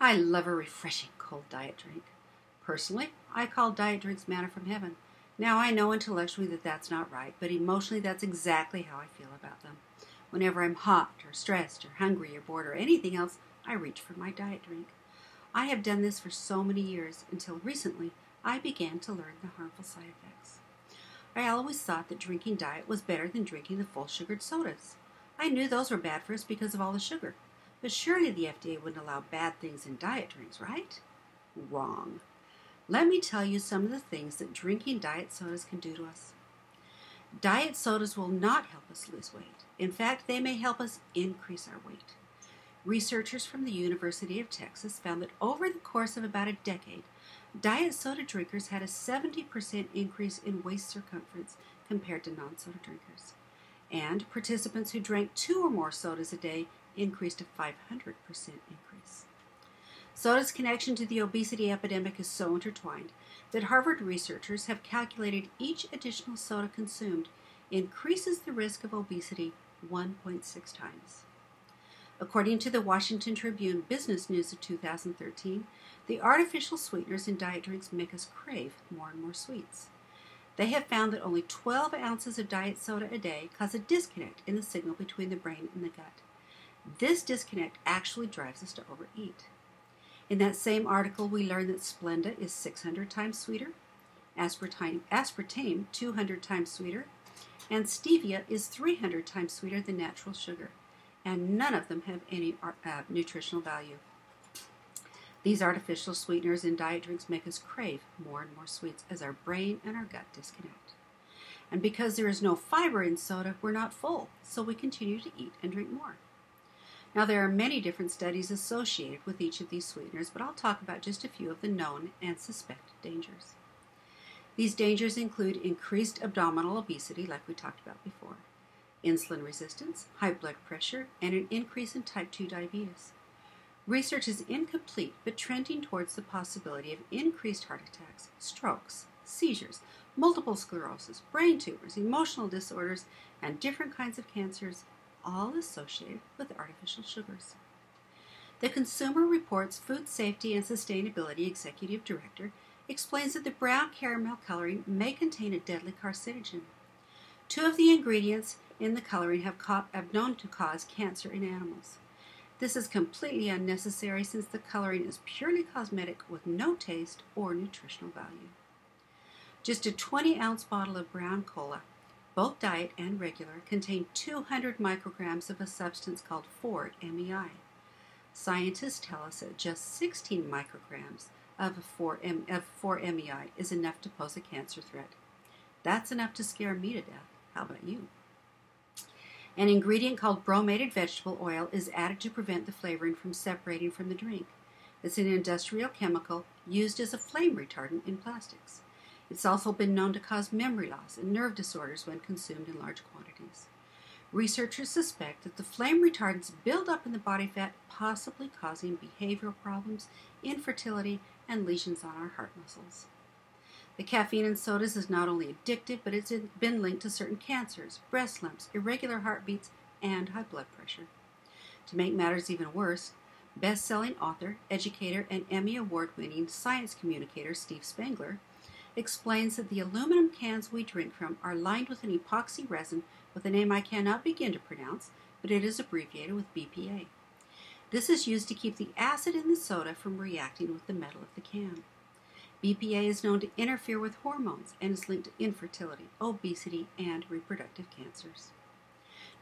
I love a refreshing cold diet drink. Personally, I call diet drinks manna from heaven. Now I know intellectually that that's not right, but emotionally that's exactly how I feel about them. Whenever I'm hot or stressed or hungry or bored or anything else, I reach for my diet drink. I have done this for so many years until recently I began to learn the harmful side effects. I always thought that drinking diet was better than drinking the full sugared sodas. I knew those were bad for us because of all the sugar. But surely the FDA wouldn't allow bad things in diet drinks, right? Wrong. Let me tell you some of the things that drinking diet sodas can do to us. Diet sodas will not help us lose weight. In fact, they may help us increase our weight. Researchers from the University of Texas found that over the course of about a decade, diet soda drinkers had a 70% increase in waist circumference compared to non-soda drinkers. And participants who drank 2 or more sodas a day increased a 500% increase. Soda's connection to the obesity epidemic is so intertwined that Harvard researchers have calculated each additional soda consumed increases the risk of obesity 1.6 times. According to the Washington Tribune Business News of 2013, the artificial sweeteners in diet drinks make us crave more and more sweets. They have found that only 12 ounces of diet soda a day cause a disconnect in the signal between the brain and the gut. This disconnect actually drives us to overeat. In that same article, we learn that Splenda is 600 times sweeter, aspartame 200 times sweeter, and stevia is 300 times sweeter than natural sugar, and none of them have any nutritional value. These artificial sweeteners in diet drinks make us crave more and more sweets as our brain and our gut disconnect. And because there is no fiber in soda, we're not full, so we continue to eat and drink more. Now, there are many different studies associated with each of these sweeteners, but I'll talk about just a few of the known and suspected dangers. These dangers include increased abdominal obesity, like we talked about before, insulin resistance, high blood pressure, and an increase in type 2 diabetes. Research is incomplete, but trending towards the possibility of increased heart attacks, strokes, seizures, multiple sclerosis, brain tumors, emotional disorders, and different kinds of cancers, all associated with artificial sugars. The Consumer Reports Food Safety and Sustainability Executive Director explains that the brown caramel coloring may contain a deadly carcinogen. 2 of the ingredients in the coloring have known to cause cancer in animals. This is completely unnecessary since the coloring is purely cosmetic with no taste or nutritional value. Just a 20-ounce bottle of brown cola, both diet and regular, contain 200 micrograms of a substance called 4-MEI. Scientists tell us that just 16 micrograms of 4-MEI is enough to pose a cancer threat. That's enough to scare me to death. How about you? An ingredient called bromated vegetable oil is added to prevent the flavoring from separating from the drink. It's an industrial chemical used as a flame retardant in plastics. It's also been known to cause memory loss and nerve disorders when consumed in large quantities. Researchers suspect that the flame retardants build up in the body fat, possibly causing behavioral problems, infertility, and lesions on our heart muscles. The caffeine in sodas is not only addictive, but it's been linked to certain cancers, breast lumps, irregular heartbeats, and high blood pressure. To make matters even worse, best-selling author, educator, and Emmy Award-winning science communicator Steve Spangler explains that the aluminum cans we drink from are lined with an epoxy resin with a name I cannot begin to pronounce, but it is abbreviated with BPA. This is used to keep the acid in the soda from reacting with the metal of the can. BPA is known to interfere with hormones and is linked to infertility, obesity, and reproductive cancers.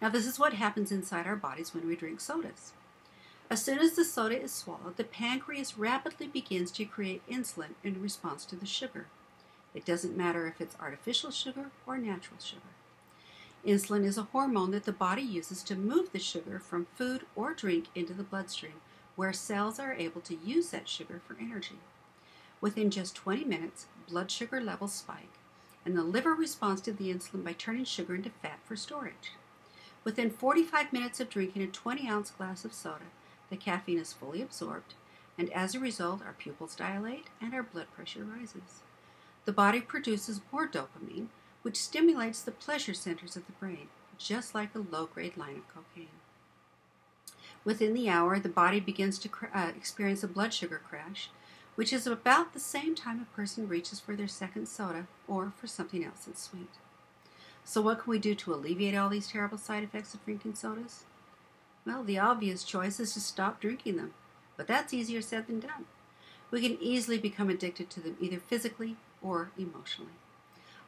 Now, this is what happens inside our bodies when we drink sodas. As soon as the soda is swallowed, the pancreas rapidly begins to create insulin in response to the sugar. It doesn't matter if it's artificial sugar or natural sugar. Insulin is a hormone that the body uses to move the sugar from food or drink into the bloodstream, where cells are able to use that sugar for energy. Within just 20 minutes, blood sugar levels spike, and the liver responds to the insulin by turning sugar into fat for storage. Within 45 minutes of drinking a 20-ounce glass of soda, the caffeine is fully absorbed, and as a result, our pupils dilate and our blood pressure rises. The body produces more dopamine, which stimulates the pleasure centers of the brain, just like a low-grade line of cocaine. Within the hour, the body begins to experience a blood sugar crash, which is about the same time a person reaches for their second soda or for something else that's sweet. So what can we do to alleviate all these terrible side effects of drinking sodas? Well, the obvious choice is to stop drinking them, but that's easier said than done. We can easily become addicted to them either physically or emotionally.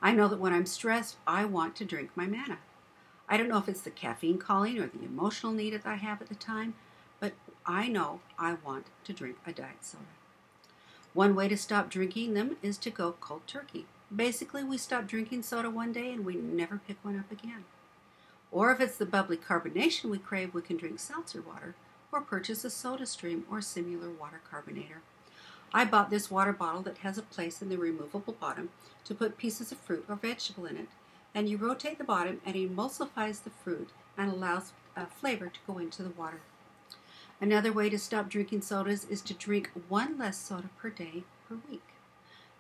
I know that when I'm stressed, I want to drink my manna. I don't know if it's the caffeine calling or the emotional need that I have at the time, but I know I want to drink a diet soda. One way to stop drinking them is to go cold turkey. Basically, we stop drinking soda one day and we never pick one up again. Or if it's the bubbly carbonation we crave, we can drink seltzer water or purchase a soda stream or similar water carbonator. I bought this water bottle that has a place in the removable bottom to put pieces of fruit or vegetable in it, and you rotate the bottom and it emulsifies the fruit and allows flavor to go into the water. Another way to stop drinking sodas is to drink one less soda per day per week.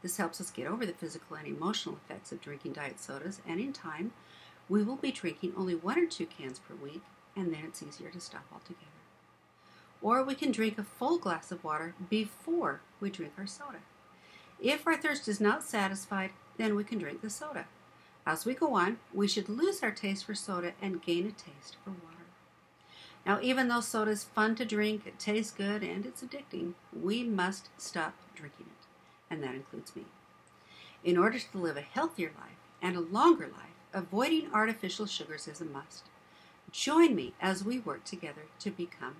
This helps us get over the physical and emotional effects of drinking diet sodas, and in time, we will be drinking only 1 or 2 cans per week, and then it's easier to stop altogether. Or we can drink a full glass of water before we drink our soda. If our thirst is not satisfied, then we can drink the soda. As we go on, we should lose our taste for soda and gain a taste for water. Now, even though soda is fun to drink, it tastes good, and it's addicting, we must stop drinking it, and that includes me. In order to live a healthier life and a longer life, avoiding artificial sugars is a must. Join me as we work together to become